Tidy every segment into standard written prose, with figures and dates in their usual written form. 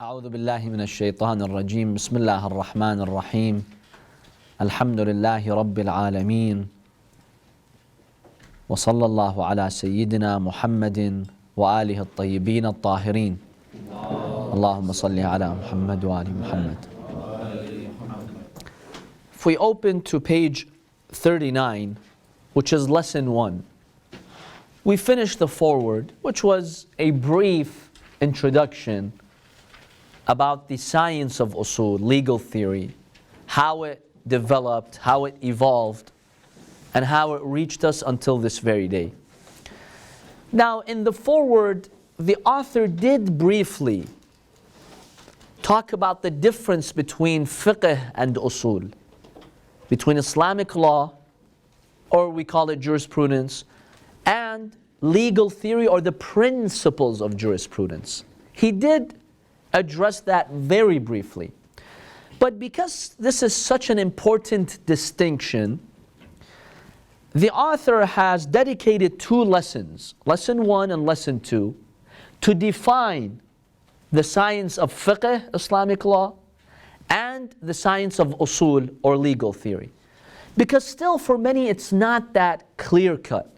أعوذ بالله من الشيطان الرجيم بسم الله الرحمن الرحيم الحمد لله رب العالمين وصلى الله على سيدنا محمد وآله الطيبين الطاهرين اللهم صل على محمد وآل محمد. If we open to page 39, which is lesson 1, we finished the foreword, which was a brief introduction about the science of Usul, legal theory, how it developed, how it evolved, and how it reached us until this very day. Now, in the foreword, the author did briefly talk about the difference between fiqh and usul, between Islamic law, or we call it jurisprudence, and legal theory, or the principles of jurisprudence. He did address that very briefly. But because this is such an important distinction, the author has dedicated 2 lessons, lesson 1 and lesson 2, to define the science of fiqh, Islamic law, and the science of usul, or legal theory. Because still for many it's not that clear-cut.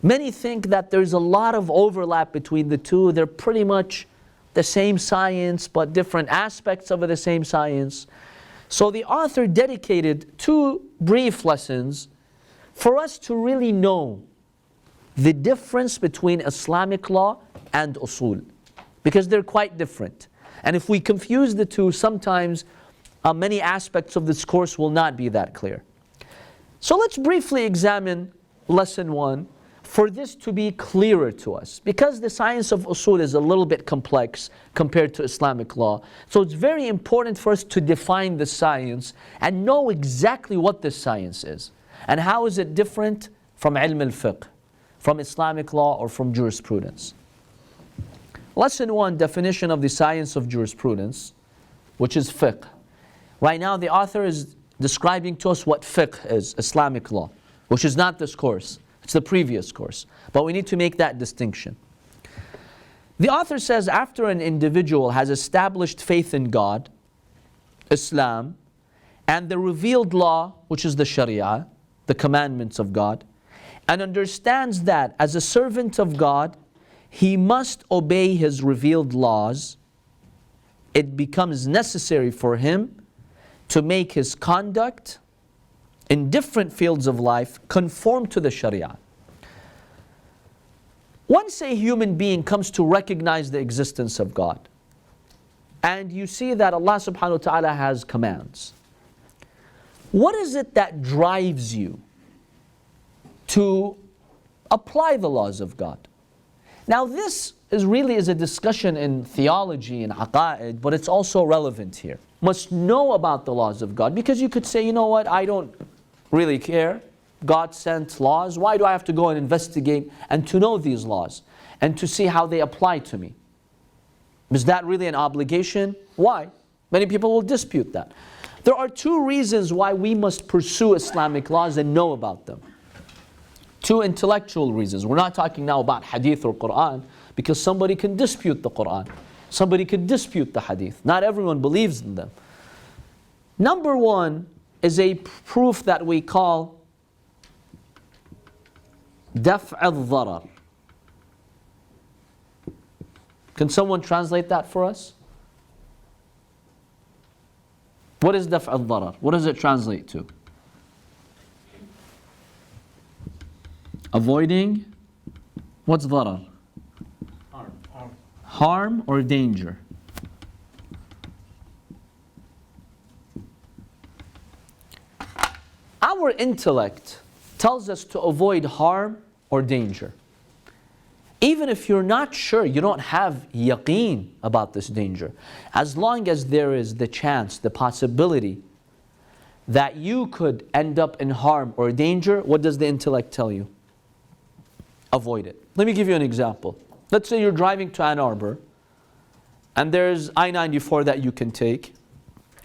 Many think that there's a lot of overlap between the two. They're pretty much the same science, but different aspects of the same science. So the author dedicated 2 brief lessons for us to really know the difference between Islamic law and usul, because they're quite different. And if we confuse the two, sometimes many aspects of this course will not be that clear. So let's briefly examine lesson 1 for this to be clearer to us, because the science of usul is a little bit complex compared to Islamic law. So it's very important for us to define the science and know exactly what this science is. And how is it different from ilm al-fiqh, from Islamic law, or from jurisprudence? Lesson 1, definition of the science of jurisprudence, which is fiqh. Right now the author is describing to us what fiqh is, Islamic law, which is not this course. It's the previous course. But we need to make that distinction. The author says, after an individual has established faith in God, Islam, and the revealed law, which is the Sharia, the commandments of God, and understands that as a servant of God, he must obey his revealed laws, it becomes necessary for him to make his conduct in different fields of life conform to the Sharia. Once a human being comes to recognize the existence of God, and you see that Allah subhanahu wa ta'ala has commands, what is it that drives you to apply the laws of God? Now this really is a discussion in theology and aqa'id, but it's also relevant here. Must know about the laws of God, because you could say, you know what, I don't really care. God sent laws. Why do I have to go and investigate and to know these laws and to see how they apply to me? Is that really an obligation? Why? Many people will dispute that. There are 2 reasons why we must pursue Islamic laws and know about them. 2 intellectual reasons. We're not talking now about hadith or Quran, because somebody can dispute the Quran. Somebody can dispute the hadith. Not everyone believes in them. Number 1 is a proof that we call daf' al-dharar. Can someone translate that for us? What is daf' al-dharar? What does it translate to? Avoiding, what's dharar? Harm or danger. Our intellect tells us to avoid harm or danger. Even if you're not sure, you don't have yaqeen about this danger, as long as there is the chance, the possibility that you could end up in harm or danger, what does the intellect tell you? Avoid it. Let me give you an example. Let's say you're driving to Ann Arbor, and there's I-94 that you can take,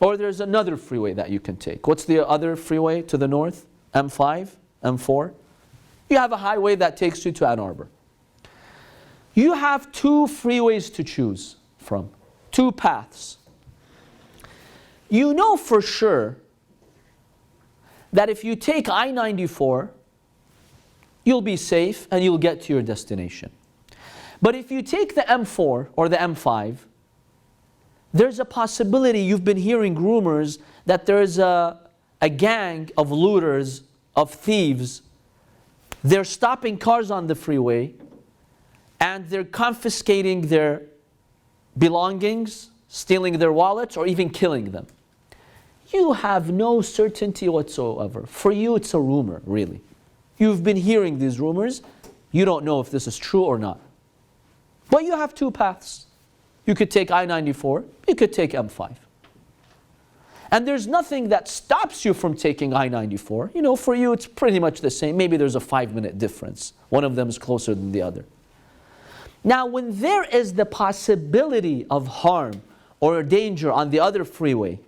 or there's another freeway that you can take. What's the other freeway to the north? M5, M4. You have a highway that takes you to Ann Arbor. You have 2 freeways to choose from. two paths. You know for sure that if you take I-94, you'll be safe and you'll get to your destination. But if you take the M4 or the M5, there's a possibility, you've been hearing rumors that there's a gang of looters, of thieves. They're stopping cars on the freeway and they're confiscating their belongings, stealing their wallets, or even killing them. You have no certainty whatsoever. For you, it's a rumor, really. You've been hearing these rumors. You don't know if this is true or not. But you have two paths. You could take I-94, you could take M5. And there's nothing that stops you from taking I-94. You know, for you, it's pretty much the same. Maybe there's a 5-minute difference. One of them is closer than the other. Now, when there is the possibility of harm or danger on the other freeway,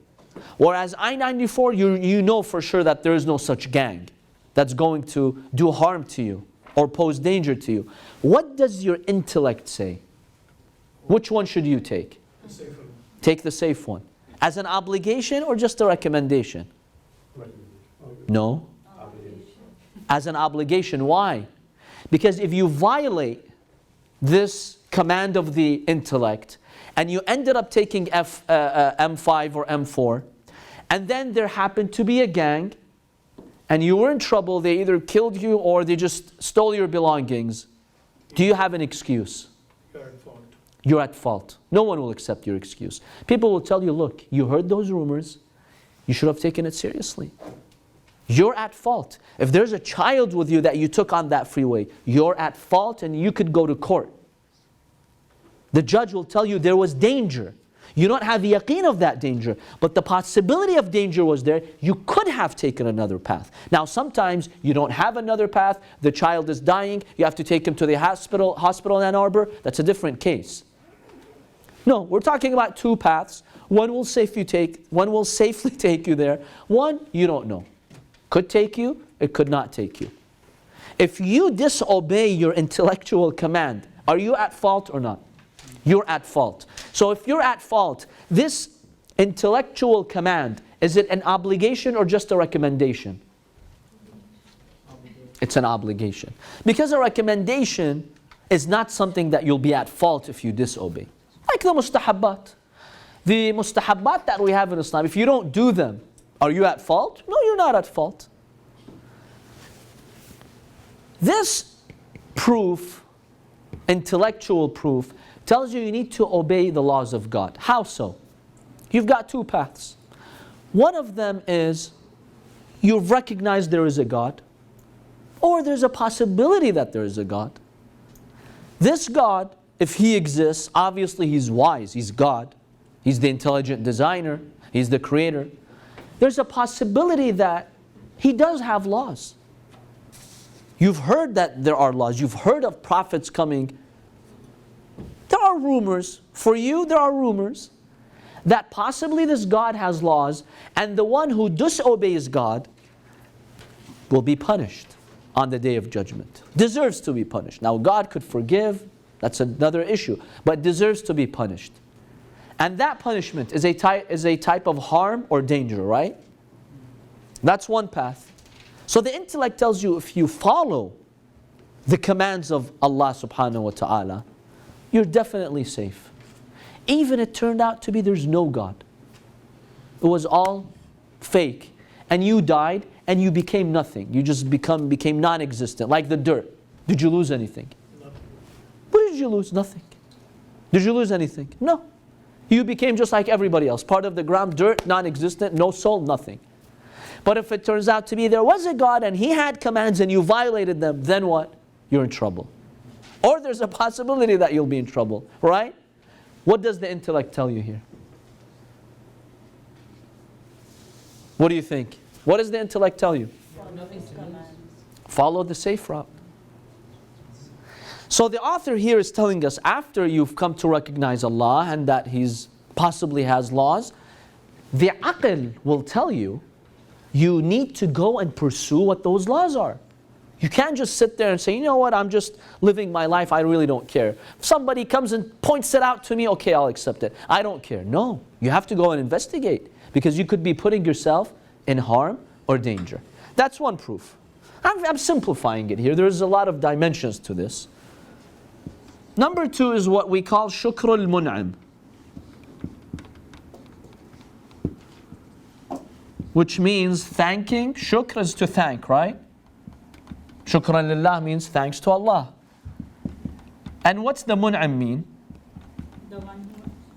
whereas I-94, you know for sure that there is no such gang that's going to do harm to you or pose danger to you. What does your intellect say? Which one should you take? The safer one. Take the safe one. As an obligation or just a recommendation? No. As an obligation. Why? Because if you violate this command of the intellect and you ended up taking M5 or M4, and then there happened to be a gang and you were in trouble, they either killed you or they just stole your belongings, do you have an excuse? You're at fault. You're at fault. No one will accept your excuse. People will tell you, look, you heard those rumors, you should have taken it seriously. You're at fault. If there's a child with you that you took on that freeway, you're at fault and you could go to court. The judge will tell you there was danger. You don't have the yaqeen of that danger, but the possibility of danger was there. You could have taken another path. Now sometimes you don't have another path, the child is dying, you have to take him to the hospital in Ann Arbor, that's a different case. No, we're talking about two paths. One will safely take you there. One, you don't know. Could take you, it could not take you. If you disobey your intellectual command, are you at fault or not? You're at fault. So if you're at fault, this intellectual command, is it an obligation or just a recommendation? It's an obligation. Because a recommendation is not something that you'll be at fault if you disobey. Like the mustahabbat. The mustahabbat that we have in Islam, if you don't do them, are you at fault? No, you're not at fault. This proof, intellectual proof, tells you need to obey the laws of God. How so? You've got two paths. One of them is you've recognized there is a God, or there's a possibility that there is a God. This God, if He exists, obviously He's wise, He's God, He's the intelligent designer, He's the creator. There's a possibility that He does have laws. You've heard that there are laws. You've heard of prophets coming. There are rumors. For you, there are rumors that possibly this God has laws, and the one who disobeys God will be punished on the Day of Judgment. Deserves to be punished. Now, God could forgive. That's another issue. But deserves to be punished. And that punishment is a type of harm or danger, right? That's one path. So the intellect tells you if you follow the commands of Allah subhanahu wa ta'ala, you're definitely safe. Even it turned out to be there's no God. It was all fake. And you died and you became nothing. You just became non-existent, like the dirt. Did you lose anything? Nothing. What did you lose? Nothing. Did you lose anything? No. You became just like everybody else. Part of the ground, dirt, non-existent, no soul, nothing. But if it turns out to be there was a God and He had commands and you violated them, then what? You're in trouble. Or there's a possibility that you'll be in trouble, right? What does the intellect tell you here? What do you think? What does the intellect tell you? Follow the safe route. So the author here is telling us after you've come to recognize Allah and that He's possibly has laws, the aql will tell you, you need to go and pursue what those laws are. You can't just sit there and say, you know what, I'm just living my life, I really don't care. If somebody comes and points it out to me, okay, I'll accept it. I don't care. No, you have to go and investigate, because you could be putting yourself in harm or danger. That's one proof. I'm simplifying it here. There's a lot of dimensions to this. Number two is what we call shukr al-mun'am, which means thanking. Shukr is to thank, right? Shukran lillah means thanks to Allah. And what's the mun'am mean?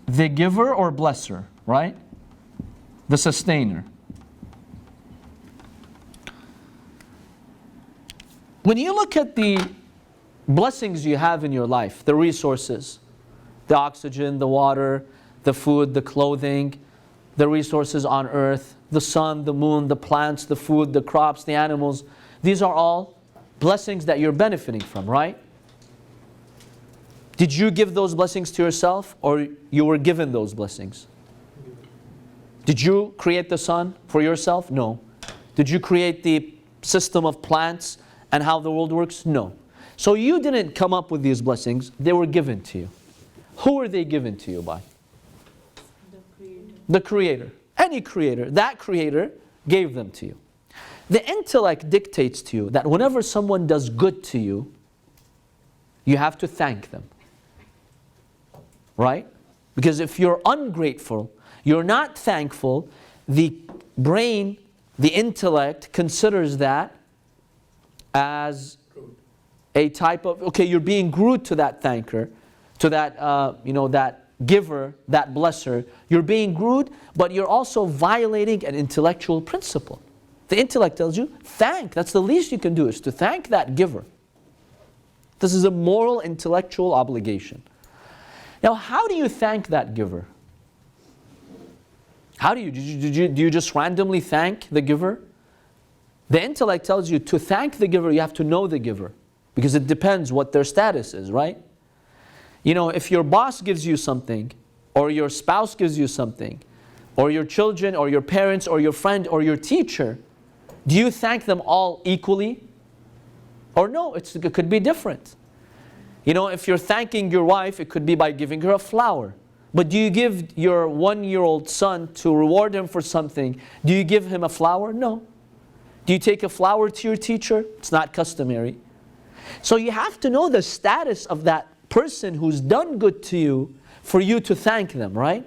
The giver or blesser, right? The sustainer. When you look at the blessings you have in your life, the resources, the oxygen, the water, the food, the clothing, the resources on earth, the sun, the moon, the plants, the food, the crops, the animals, these are all blessings that you're benefiting from, right? Did you give those blessings to yourself, or you were given those blessings? Did you create the sun for yourself? No. Did you create the system of plants and how the world works? No. So you didn't come up with these blessings, they were given to you. Who were they given to you by? The Creator. The Creator. Any Creator. That Creator gave them to you. The intellect dictates to you that whenever someone does good to you, you have to thank them. Right? Because if you're ungrateful, you're not thankful, the brain, the intellect considers that as a type of, okay, you're being rude to that thanker, to that, that giver, that blesser. You're being rude, but you're also violating an intellectual principle. The intellect tells you, thank. That's the least you can do, is to thank that giver. This is a moral, intellectual obligation. Now, how do you thank that giver? How do you? Do you just randomly thank the giver? The intellect tells you to thank the giver, you have to know the giver. Because it depends what their status is, right? You know, if your boss gives you something, or your spouse gives you something, or your children, or your parents, or your friend, or your teacher, do you thank them all equally? Or no, it could be different. You know, if you're thanking your wife, it could be by giving her a flower. But do you give your 1-year-old son, to reward him for something, do you give him a flower? No. Do you take a flower to your teacher? It's not customary. So you have to know the status of that person who's done good to you for you to thank them, right?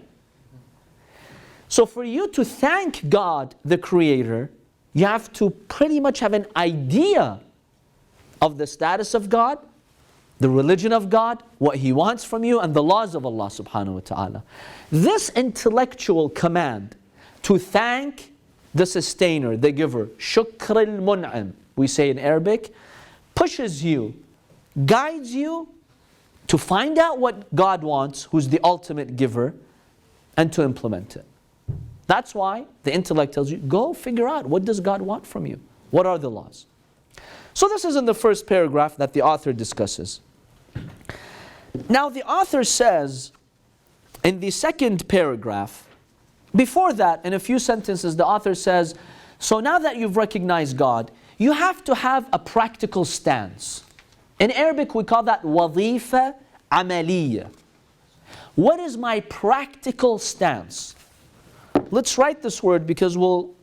So for you to thank God, the Creator, you have to pretty much have an idea of the status of God, the religion of God, what He wants from you, and the laws of Allah subhanahu wa ta'ala. This intellectual command to thank the sustainer, the giver, shukr al-mun'am, we say in Arabic, pushes you, guides you to find out what God wants, who's the ultimate giver, and to implement it. That's why the intellect tells you, go figure out, what does God want from you? What are the laws? So this is in the first paragraph that the author discusses. Now the author says, in the second paragraph, before that, in a few sentences, the author says, so now that you've recognized God, you have to have a practical stance. In Arabic, we call that wazifa amaliya. What is my practical stance? Let's write this word because we'll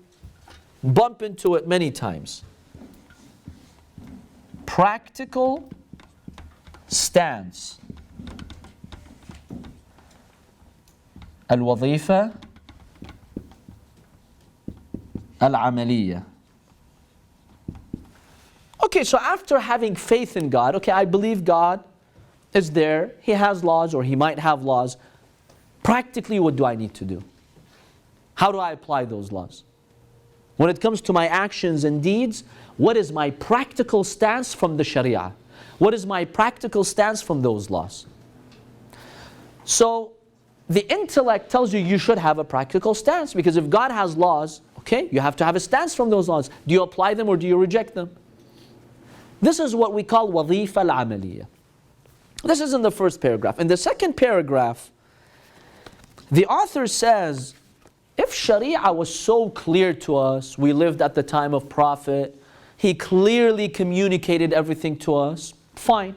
bump into it many times. Practical stance. Al-wazifa al-amaliyya. Okay, so after having faith in God, okay, I believe God is there, He has laws, or He might have laws. Practically, what do I need to do? How do I apply those laws? When it comes to my actions and deeds, what is my practical stance from the Sharia? What is my practical stance from those laws? So, the intellect tells you you should have a practical stance, because if God has laws, okay, you have to have a stance from those laws. Do you apply them or do you reject them? This is what we call wazifa al-amaliyya. This is in the first paragraph. In the second paragraph, the author says, if Sharia was so clear to us, we lived at the time of Prophet, He clearly communicated everything to us. Fine.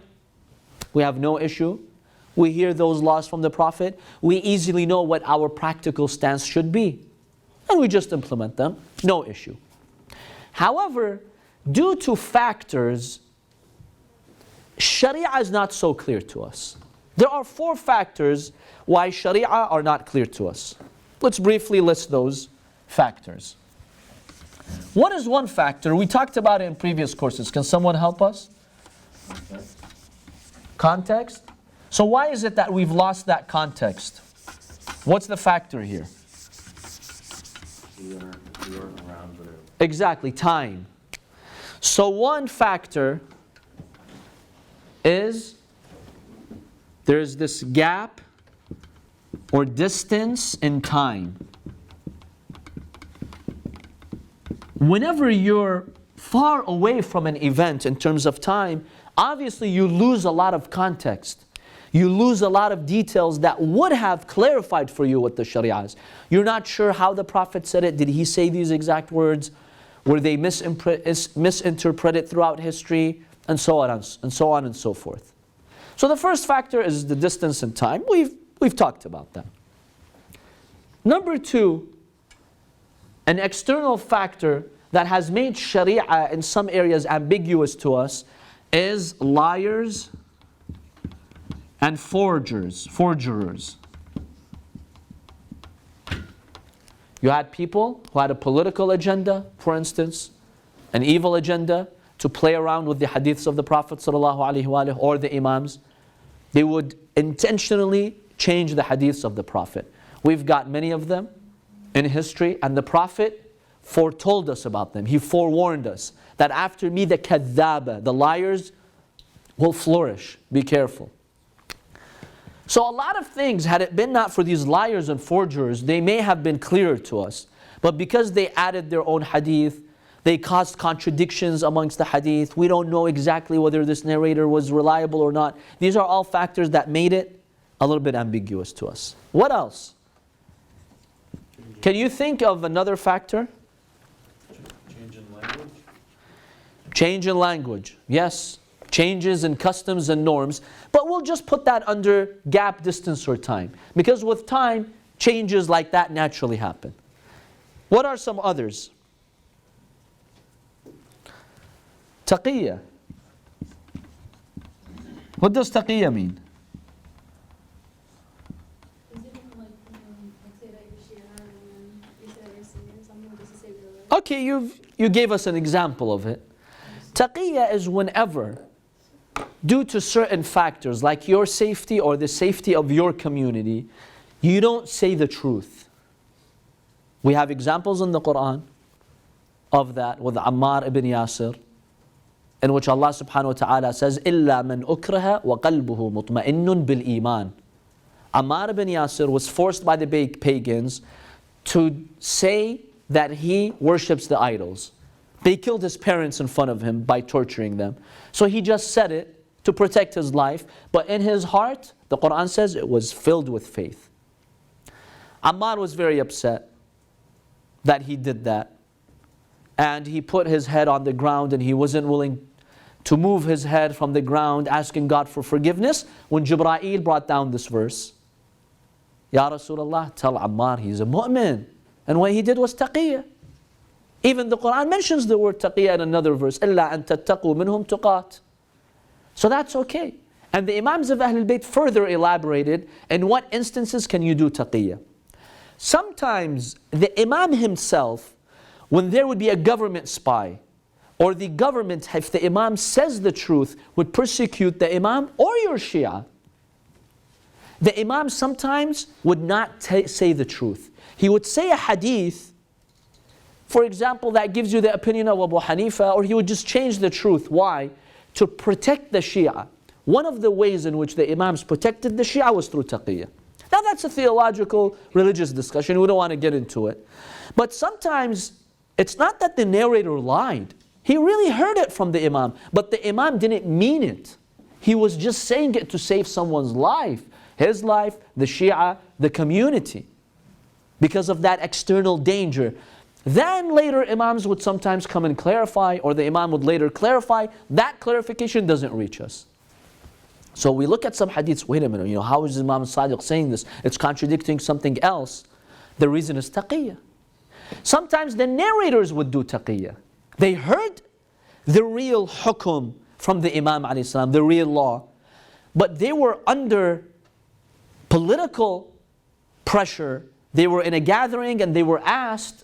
We have no issue. We hear those laws from the Prophet. We easily know what our practical stance should be. And we just implement them. No issue. However, due to factors, Sharia is not so clear to us. There are 4 factors why Sharia are not clear to us. Let's briefly list those factors. What is one factor? We talked about it in previous courses. Can someone help us? Context? So why is it that we've lost that context? What's the factor here? We weren't around for it. Exactly, time. So one factor is there's this gap or distance in time. Whenever you're far away from an event in terms of time, obviously you lose a lot of context. You lose a lot of details that would have clarified for you what the Sharia is. You're not sure how the Prophet said it. Did he say these exact words? Were they misinterpreted throughout history? And so on and so forth. So the first factor is the distance in time. We've talked about that. Number 2, an external factor that has made Sharia in some areas ambiguous to us is liars and forgerers. You had people who had a political agenda, for instance, an evil agenda, to play around with the hadiths of the Prophet ﷺ or the Imams. They would intentionally change the hadiths of the Prophet. We've got many of them in history, and the Prophet foretold us about them. He forewarned us that after me the kadhaba, the liars, will flourish. Be careful. So a lot of things, had it been not for these liars and forgers, they may have been clearer to us. But because they added their own hadith, they caused contradictions amongst the hadith. We don't know exactly whether this narrator was reliable or not. These are all factors that made it a little bit ambiguous to us. What else? Can you think of another factor? Change in language? Change in language, yes. Changes in customs and norms. But we'll just put that under gap, distance, or time. Because with time, changes like that naturally happen. What are some others? Taqiyya. What does taqiyya mean? Is it like, let's say that you're Shia and then you say that you're Sunni, something just to save your life? Okay, you gave us an example of it. Taqiyya is whenever, due to certain factors like your safety or the safety of your community, you don't say the truth. We have examples in the Quran of that with Ammar ibn Yasir, in which Allah subhanahu wa ta'ala says, إِلَّا مَنْ أُكْرَهَ وَقَلْبُهُ مُطْمَئِنٌ بِالْإِيمَانِ. Ammar ibn Yasir was forced by the pagans to say that he worships the idols. They killed his parents in front of him by torturing them. So he just said it to protect his life, but in his heart, the Quran says it was filled with faith. Ammar was very upset that he did that. And he put his head on the ground and he wasn't willing to move his head from the ground, asking God for forgiveness, when Jibreel brought down this verse. Ya Rasulullah, tell Ammar he's a mu'min. And what he did was taqiyya. Even the Quran mentions the word taqiyya in another verse. إِلَّا أَن تَتَّقُوا مِنْهُمْ تُقَاتٍ. So that's okay. And the Imams of Ahlul Bayt further elaborated, in what instances can you do taqiyya? Sometimes the Imam himself, when there would be a government spy, or the government, if the Imam says the truth, would persecute the Imam or your Shia, the Imam sometimes would not say the truth. He would say a hadith, for example, that gives you the opinion of Abu Hanifa, or he would just change the truth. Why? To protect the Shia. One of the ways in which the Imams protected the Shia was through taqiyya. Now that's a theological, religious discussion. We don't want to get into it. But sometimes it's not that the narrator lied. He really heard it from the Imam, but the Imam didn't mean it. He was just saying it to save someone's life. His life, the Shia, the community. Because of that external danger. Then later Imams would sometimes come and clarify, or the Imam would later clarify. That clarification doesn't reach us. So we look at some hadiths, wait a minute, how is Imam Sadiq saying this? It's contradicting something else. The reason is taqiyya. Sometimes the narrators would do taqiyya. They heard the real hukum from the Imam alayhi salam, the real law, but they were under political pressure. They were in a gathering and they were asked,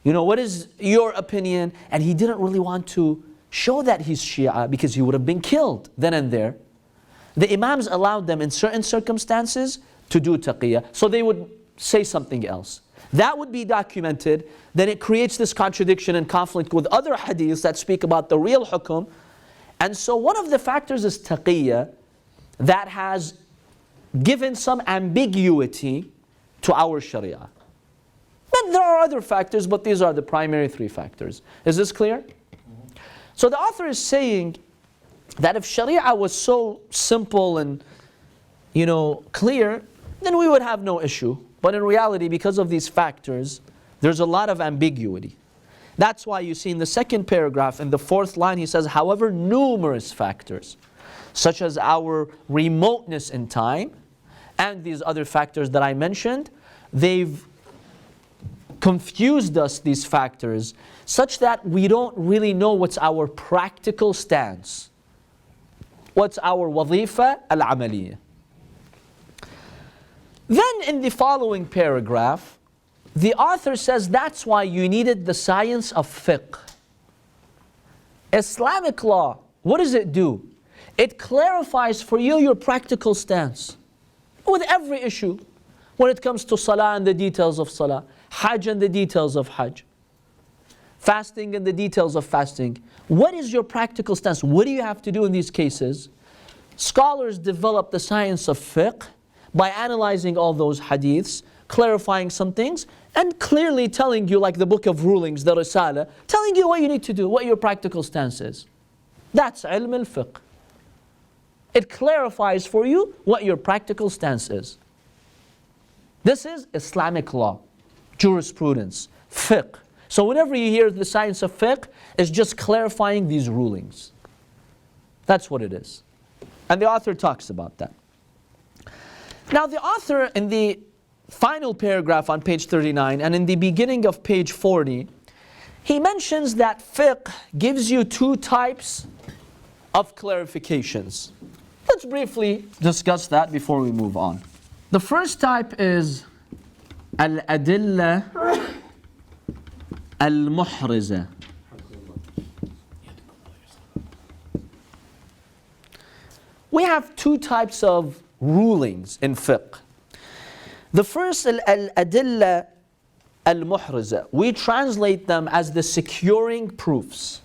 what is your opinion? And he didn't really want to show that he's Shia because he would have been killed then and there. The Imams allowed them in certain circumstances to do taqiyya. So they would say something else. That would be documented. Then it creates this contradiction and conflict with other hadiths that speak about the real hukum. And so one of the factors is taqiyya that has given some ambiguity to our sharia. But there are other factors, but these are the primary three factors. Is this clear? So the author is saying that if sharia was so simple and clear, then we would have no issue. But in reality, because of these factors, there's a lot of ambiguity. That's why you see in the second paragraph, in the fourth line, he says, however, numerous factors, such as our remoteness in time, and these other factors that I mentioned, they've confused us, these factors, such that we don't really know what's our practical stance. What's our wazifa al-amaliyya. Then in the following paragraph, the author says that's why you needed the science of fiqh. Islamic law, what does it do? It clarifies for you your practical stance with every issue. When it comes to salah and the details of salah, hajj and the details of hajj, fasting and the details of fasting. What is your practical stance? What do you have to do in these cases? Scholars develop the science of fiqh by analyzing all those hadiths, clarifying some things, and clearly telling you, like the book of rulings, the Risala, telling you what you need to do, what your practical stance is. That's ilm al-fiqh. It clarifies for you what your practical stance is. This is Islamic law, jurisprudence, fiqh. So whenever you hear the science of fiqh, it's just clarifying these rulings. That's what it is. And the author talks about that. Now the author in the final paragraph on page 39 and in the beginning of page 40, he mentions that fiqh gives you two types of clarifications. Let's briefly discuss that before we move on. The first type is al-adilla al-muhriza. We have two types of rulings in fiqh. The first, al-adilla al-muhriza. We translate them as the securing proofs.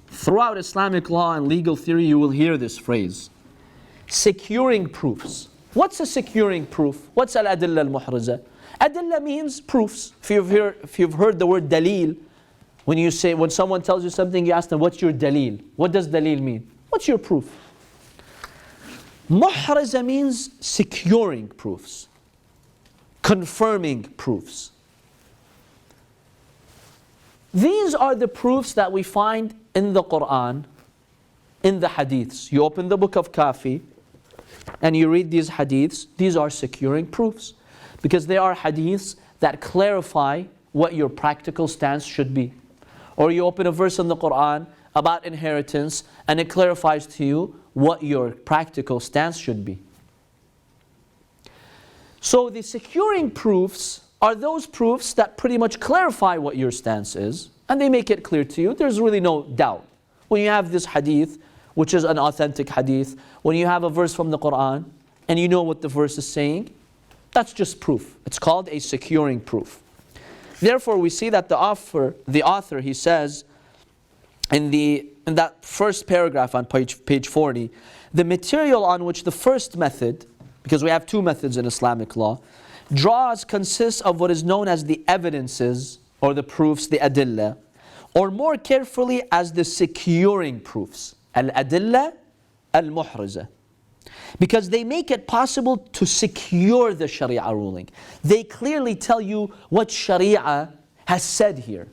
Throughout Islamic law and legal theory, you will hear this phrase. Securing proofs. What's a securing proof? What's al-adilla al-muhriza? Adilla means proofs. If you've heard the word dalil, when someone tells you something, you ask them, what's your dalil? What does dalil mean? What's your proof? Muhriza means securing proofs, confirming proofs. These are the proofs that we find in the Quran, in the hadiths. You open the book of Kafi and you read these hadiths. These are securing proofs because they are hadiths that clarify what your practical stance should be. Or you open a verse in the Quran about inheritance and it clarifies to you what your practical stance should be. So the securing proofs are those proofs that pretty much clarify what your stance is, and they make it clear to you. There's really no doubt. When you have this hadith, which is an authentic hadith, when you have a verse from the Quran, and you know what the verse is saying, that's just proof. It's called a securing proof. Therefore, we see that the author, he says, in that first paragraph on page 40, the material on which the first method, because we have two methods in Islamic law, consists of what is known as the evidences, or the proofs, the adilla, or more carefully as the securing proofs, al-adilla al-muhriza. Because they make it possible to secure the Sharia ruling. They clearly tell you what Sharia has said here.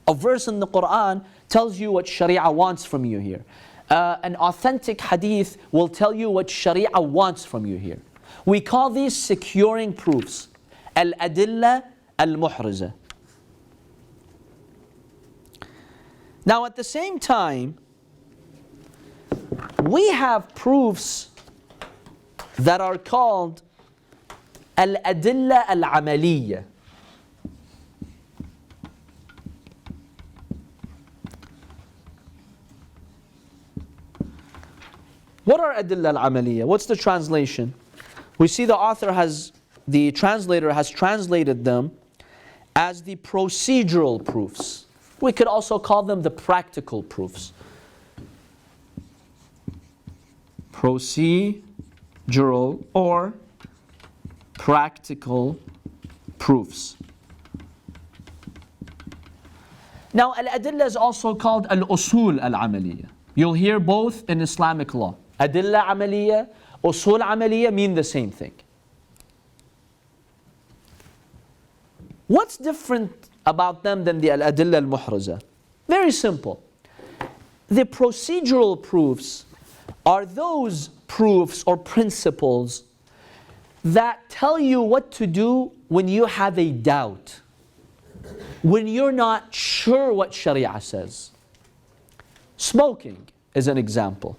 A verse in the Quran tells you what Sharia wants from you here. An authentic hadith will tell you what Sharia wants from you here. We call these securing proofs. Al-adilla al-muhriza. Now at the same time, we have proofs that are called al-adilla al-amaliyya. What are adilla al-amaliyya? What's the translation? We see the translator has translated them as the procedural proofs. We could also call them the practical proofs. Procedural or practical proofs. Now, al-adilla is also called al-usul al-amaliyya. You'll hear both in Islamic law. Adilla amaliyya, usul amaliyya mean the same thing. What's different about them than the al-adilla al-muhriza? Very simple. The procedural proofs are those proofs or principles that tell you what to do when you have a doubt, when you're not sure what Sharia says. Smoking is an example.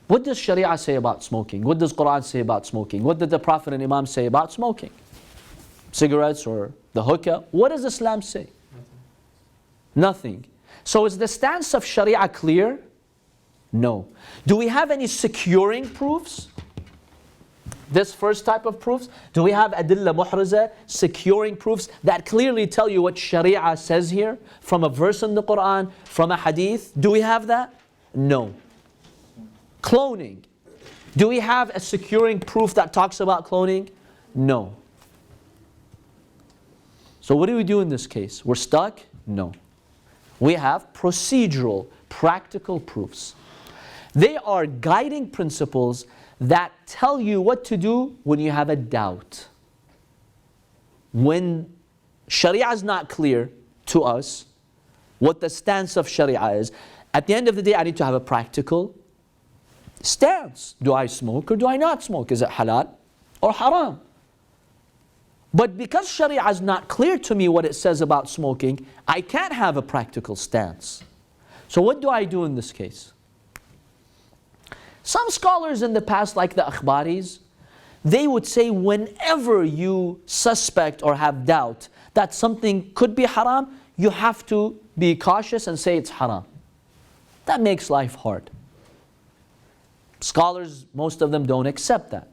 What does Sharia say about smoking? What does Quran say about smoking? What did the Prophet and Imam say about smoking? Cigarettes or the hookah? What does Islam say? Nothing. So is the stance of Sharia clear? No. Do we have any securing proofs? This first type of proofs? Do we have adilla muhriza, securing proofs that clearly tell you what Sharia says here from a verse in the Quran, from a hadith? Do we have that? No. Cloning. Do we have a securing proof that talks about cloning? No. So what do we do in this case? We're stuck? No. We have procedural, practical proofs. They are guiding principles that tell you what to do when you have a doubt. When Sharia is not clear to us, what the stance of Sharia is, at the end of the day I need to have a practical stance. Do I smoke or do I not smoke? Is it halal or haram? But because Sharia is not clear to me what it says about smoking, I can't have a practical stance. So what do I do in this case? Some scholars in the past, like the Akhbaris, they would say whenever you suspect or have doubt that something could be haram, you have to be cautious and say it's haram. That makes life hard. Scholars, most of them don't accept that.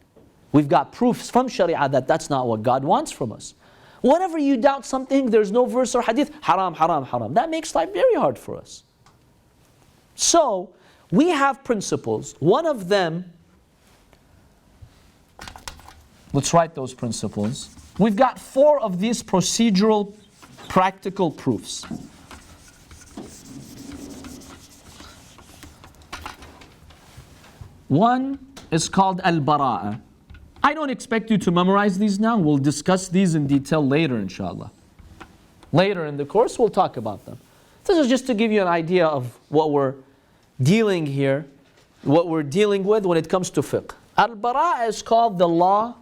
We've got proofs from Sharia that that's not what God wants from us. Whenever you doubt something, there's no verse or hadith, haram, haram, haram. That makes life very hard for us. So, we have principles. One of them, let's write those principles. We've got 4 of these procedural, practical proofs. One is called al-bara'a. I don't expect you to memorize these now. We'll discuss these in detail later, inshallah. Later in the course, we'll talk about them. This is just to give you an idea of what we're dealing here, what we're dealing with when it comes to fiqh. Al-bara'a is called the law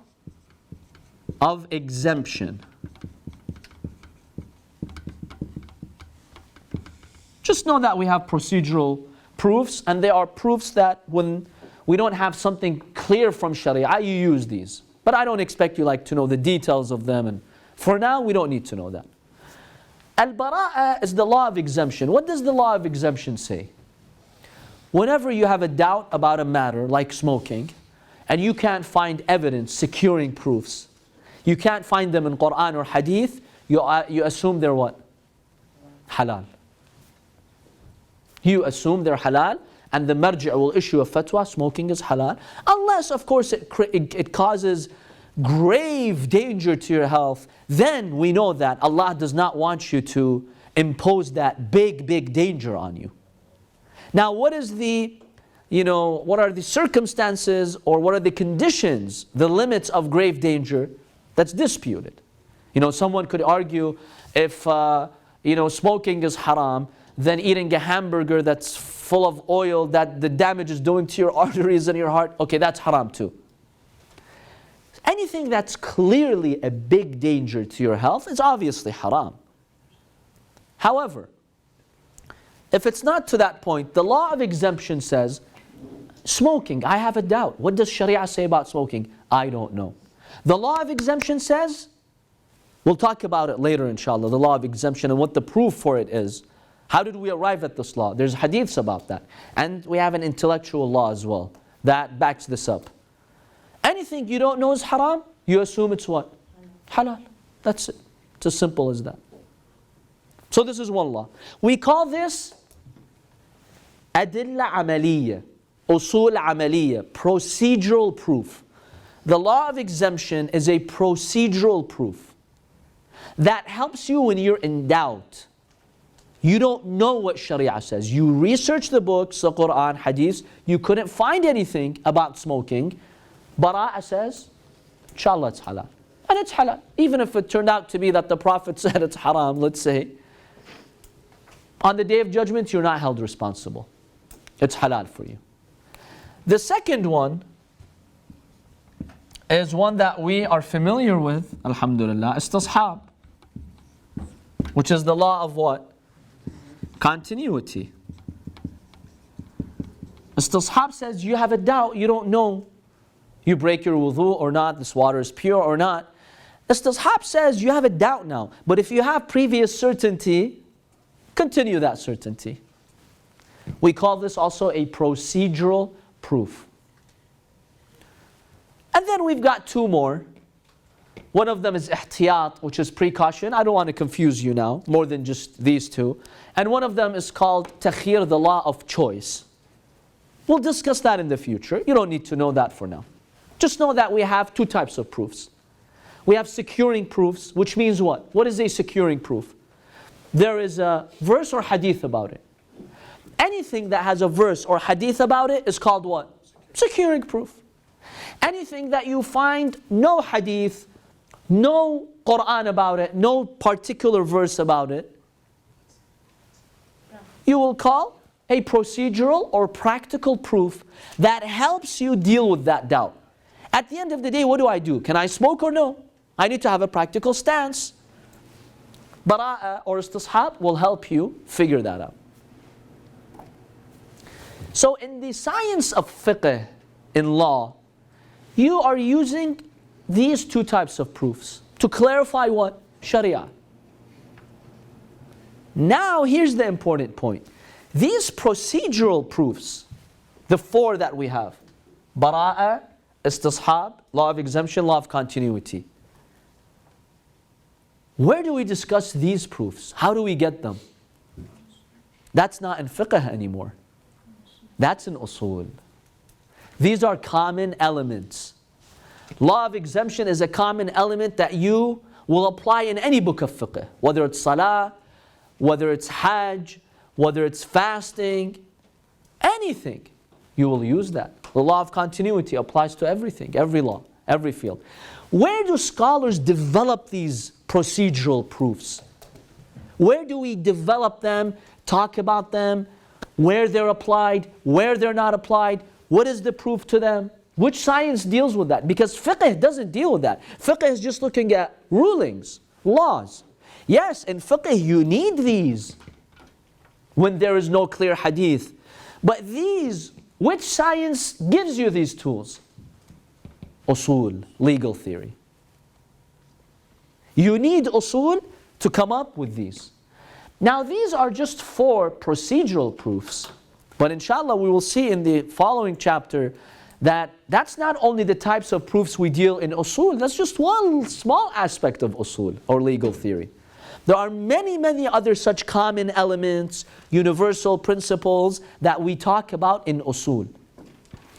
of exemption. Just know that we have procedural proofs, and they are proofs that when we don't have something clear from Sharia, you use these. But I don't expect you to know the details of them, and for now we don't need to know that. Al-bara'a is the law of exemption. What does the law of exemption say? Whenever you have a doubt about a matter like smoking, and you can't find evidence securing proofs, you can't find them in Quran or Hadith, you assume they're what? Halal. You assume they're halal, and the marji' will issue a fatwa, smoking is halal, unless of course it causes grave danger to your health. Then we know that Allah does not want you to impose that big danger on you. Now what is the what are the circumstances or what are the conditions, the limits of grave danger, that's disputed. Someone could argue if smoking is haram, then eating a hamburger that's full of oil that the damage is doing to your arteries and your heart, okay, that's haram too. Anything that's clearly a big danger to your health is obviously haram. However, if it's not to that point, the law of exemption says, smoking, I have a doubt. What does Sharia say about smoking? I don't know. The law of exemption says, we'll talk about it later inshallah, the law of exemption and what the proof for it is. How did we arrive at this law? There's hadiths about that. And we have an intellectual law as well that backs this up. Anything you don't know is haram, you assume it's what? Halal. That's it. It's as simple as that. So this is one law. We call this adilla amaliyya, usul amaliyya, procedural proof. The law of exemption is a procedural proof that helps you when you're in doubt. You don't know what Sharia says. You research the books, the Quran, Hadith, you couldn't find anything about smoking. Bara'ah says, inshallah it's halal. And it's halal. Even if it turned out to be that the Prophet said it's haram, let's say, on the Day of Judgment, you're not held responsible. It's halal for you. The second one is one that we are familiar with, alhamdulillah, istishab, which is the law of what? Continuity. Istishab says you have a doubt, you don't know. You break your wudu or not, this water is pure or not. Istishab says you have a doubt now, but if you have previous certainty, continue that certainty. We call this also a procedural proof. And then we've got two more. One of them is ihtiyat, which is precaution. I don't want to confuse you now, more than just these two. And one of them is called takhir, the law of choice. We'll discuss that in the future. You don't need to know that for now. Just know that we have two types of proofs. We have securing proofs, which means what? What is a securing proof? There is a verse or hadith about it. Anything that has a verse or hadith about it is called what? Securing proof. Anything that you find no hadith, no Quran about it, no particular verse about it, you will call a procedural or practical proof that helps you deal with that doubt. At the end of the day, what do? Can I smoke or no? I need to have a practical stance. Bara'ah or istishab will help you figure that out. So in the science of fiqh, in law, you are using these two types of proofs to clarify what? Sharia. Now here's the important point. These procedural proofs, the four that we have, bara'ah, istishab, law of exemption, law of continuity. Where do we discuss these proofs? How do we get them? That's not in fiqh anymore. That's in usul. These are common elements. Law of exemption is a common element that you will apply in any book of fiqh, whether it's salah, whether it's hajj, whether it's fasting, anything, you will use that. The law of continuity applies to everything, every law, every field. Where do scholars develop these procedural proofs? Where do we develop them, talk about them, where they're applied, where they're not applied, what is the proof to them? Which science deals with that? Because fiqh doesn't deal with that. Fiqh is just looking at rulings, laws. Yes, in fiqh you need these when there is no clear hadith. But these, which science gives you these tools? Usul, legal theory. You need usul to come up with these. Now these are just four procedural proofs. But inshallah we will see in the following chapter that that's not only the types of proofs we deal in usul, that's just one small aspect of usul or legal theory. There are many, many other such common elements, universal principles that we talk about in usul.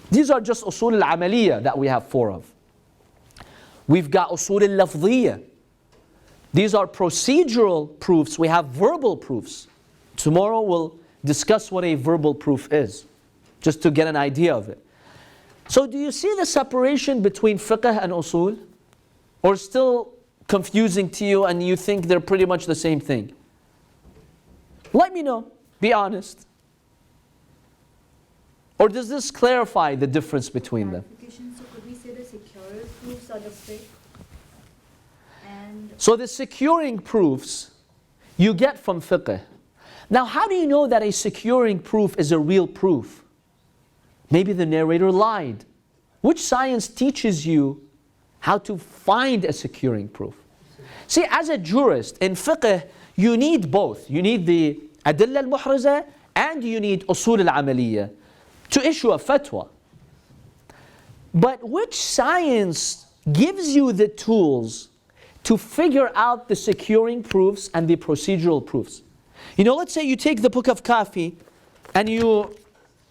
These are just usul al-amaliyya that we have four of. We've got usul al-lafdhiyya. These are procedural proofs. We have verbal proofs. Tomorrow we'll discuss what a verbal proof is. just to get an idea of it. So do you see the separation between fiqh and usul? Or still confusing to you and you think they're pretty much the same thing? Let me know. Be honest. Or does this clarify the difference between them? So could we say the secured proofs are the fiqh? And So the securing proofs you get from fiqh. Now how do you know that a securing proof is a real proof? Maybe the narrator lied. Which science teaches you how to find a securing proof? See, as a jurist in fiqh, you need both. You need the adilla al-muhraza and you need usul al-amaliyya to issue a fatwa. But which science gives you the tools to figure out the securing proofs and the procedural proofs? You know, let's say you take the book of Kafi and you,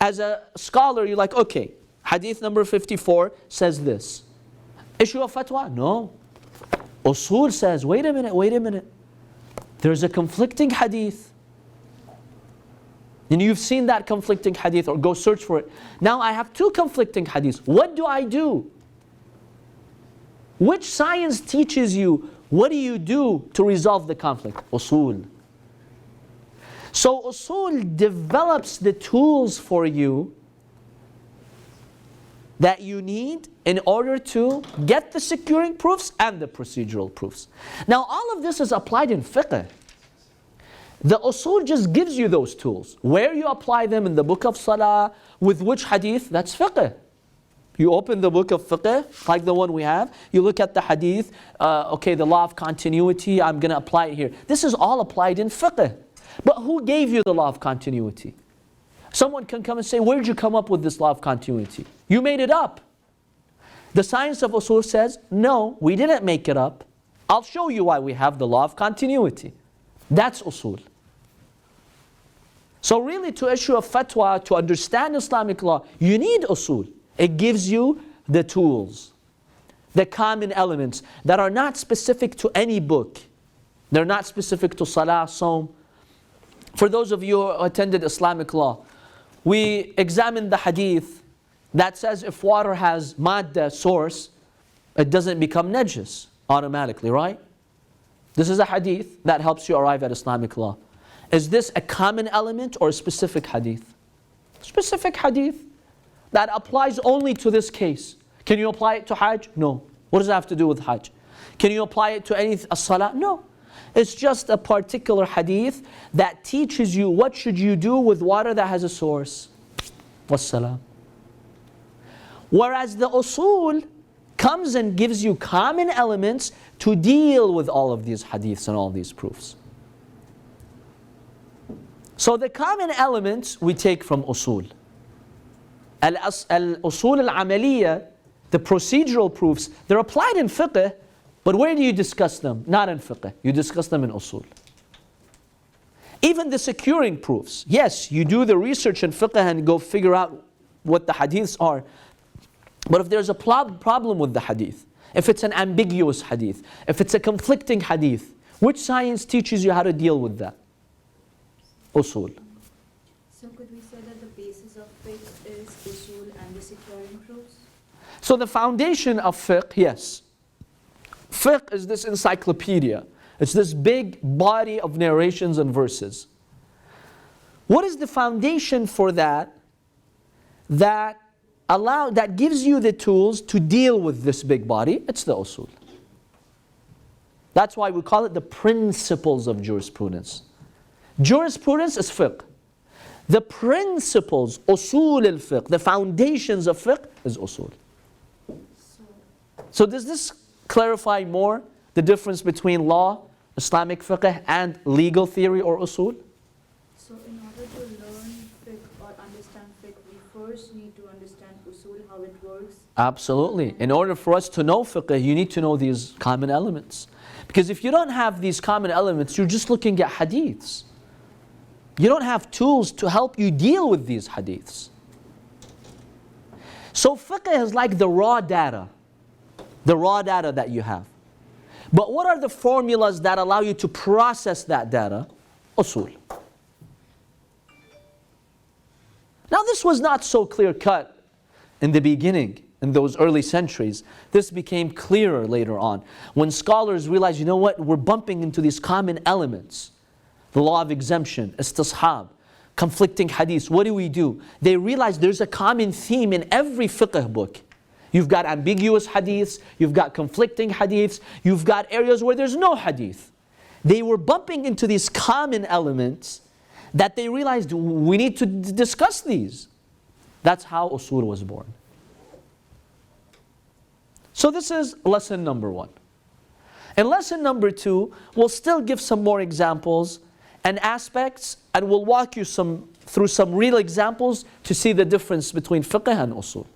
as a scholar, you're like, okay, hadith number 54 says this. Issue a fatwa? No. Usul says, wait a minute. There's a conflicting hadith. And you've seen that conflicting hadith, or go search for it. Now I have two conflicting hadiths. What do I do? Which science teaches you what do you do to resolve the conflict? Usul. So usul develops the tools for you that you need in order to get the securing proofs and the procedural proofs. Now all of this is applied in fiqh. The usul just gives you those tools. Where you apply them in the book of salah, with which hadith, that's fiqh. You open the book of fiqh, like the one we have, you look at the hadith, okay, the law of continuity, I'm going to apply it here. This is all applied in fiqh. But who gave you the law of continuity? Someone can come and say, where did you come up with this law of continuity? You made it up. The science of usul says, no, we didn't make it up. I'll show you why we have the law of continuity. That's usul. So really, to issue a fatwa, to understand Islamic law, you need usul. It gives you the tools, the common elements that are not specific to any book. They're not specific to salah, sawm. For those of you who attended Islamic law, we examined the hadith that says if water has madda, source, it doesn't become najis automatically, right? This is a hadith that helps you arrive at Islamic law. Is this a common element or a specific hadith? Specific hadith that applies only to this case. Can you apply it to Hajj? No. What does it have to do with Hajj? Can you apply it to any salah? No. It's just a particular hadith that teaches you what should you do with water that has a source. Wassalam. Whereas the usul comes and gives you common elements to deal with all of these hadiths and all these proofs. So the common elements we take from usul. Al-usul al-amaliyya, the procedural proofs, they're applied in fiqh, but where do you discuss them? Not in fiqh. You discuss them in usul. Even the securing proofs. Yes, you do the research in fiqh and go figure out what the hadiths are. But if there's a problem with the hadith, if it's an ambiguous hadith, if it's a conflicting hadith, which science teaches you how to deal with that? Usul. so could we say that the basis of fiqh is usul and the securing proofs? So the foundation of fiqh, yes. Fiqh is this encyclopedia. It's this big body of narrations and verses. What is the foundation for that? That gives you the tools to deal with this big body. It's the usul. That's why we call it the principles of jurisprudence. Jurisprudence is fiqh. The principles, usul al-fiqh, the foundations of fiqh is usul. So does this clarify more the difference between law, Islamic fiqh, and legal theory or usul? So in order to learn fiqh or understand fiqh, we first need to understand usul, how it works. Absolutely. In order for us to know fiqh, you need to know these common elements. Because if you don't have these common elements, you're just looking at hadiths. You don't have tools to help you deal with these hadiths. So fiqh is like the raw data that you have. But what are the formulas that allow you to process that data? Usul. Now this was not so clear cut in the beginning, in those early centuries. This became clearer later on. When scholars realized, you know what, we're bumping into these common elements. The law of exemption, istishab, conflicting hadiths, what do? They realized there's a common theme in every fiqh book. You've got ambiguous hadiths, you've got conflicting hadiths, you've got areas where there's no hadith. They were bumping into these common elements that they realized we need to discuss these. That's how usul was born. So this is lesson number 1. In lesson number 2, we'll still give some more examples and aspects, and we'll walk you through some real examples to see the difference between fiqh and usul.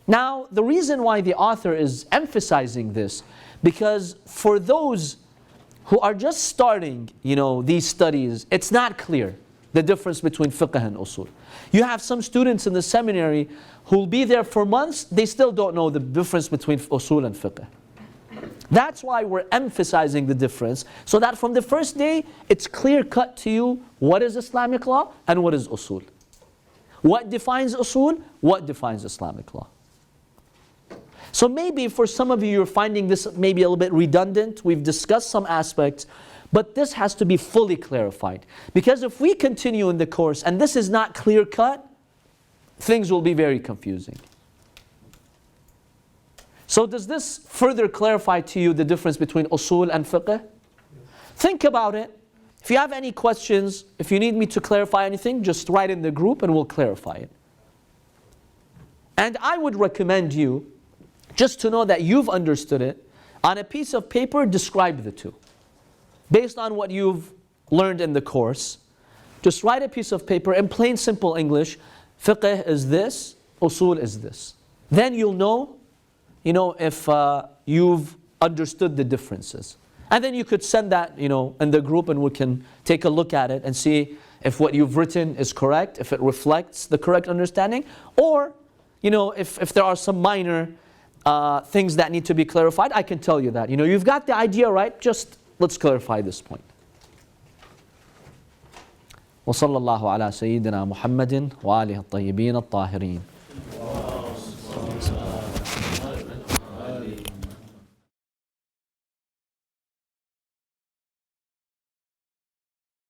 Now, the reason why the author is emphasizing this, because for those who are just starting, these studies, it's not clear the difference between fiqh and usul. You have some students in the seminary who will be there for months, they still don't know the difference between usul and fiqh. That's why we're emphasizing the difference, so that from the first day, it's clear cut to you what is Islamic law and what is usul. What defines usul, what defines Islamic law. So maybe for some of you, you're finding this maybe a little bit redundant. We've discussed some aspects, but this has to be fully clarified. Because if we continue in the course and this is not clear cut, things will be very confusing. So does this further clarify to you the difference between usul and fiqh? Think about it. If you have any questions, if you need me to clarify anything, just write in the group and we'll clarify it. And I would recommend you, just to know that you've understood it, on a piece of paper, describe the two. Based on what you've learned in the course, just write a piece of paper in plain simple English, fiqh is this, usul is this. Then you'll know, if you've understood the differences. And then you could send that, in the group and we can take a look at it and see if what you've written is correct, if it reflects the correct understanding, or, if there are some minor things that need to be clarified, I can tell you that. You've got the idea right, just let's clarify this point. وصلى الله على سيدنا محمد وآله الطيبين الطاهرين.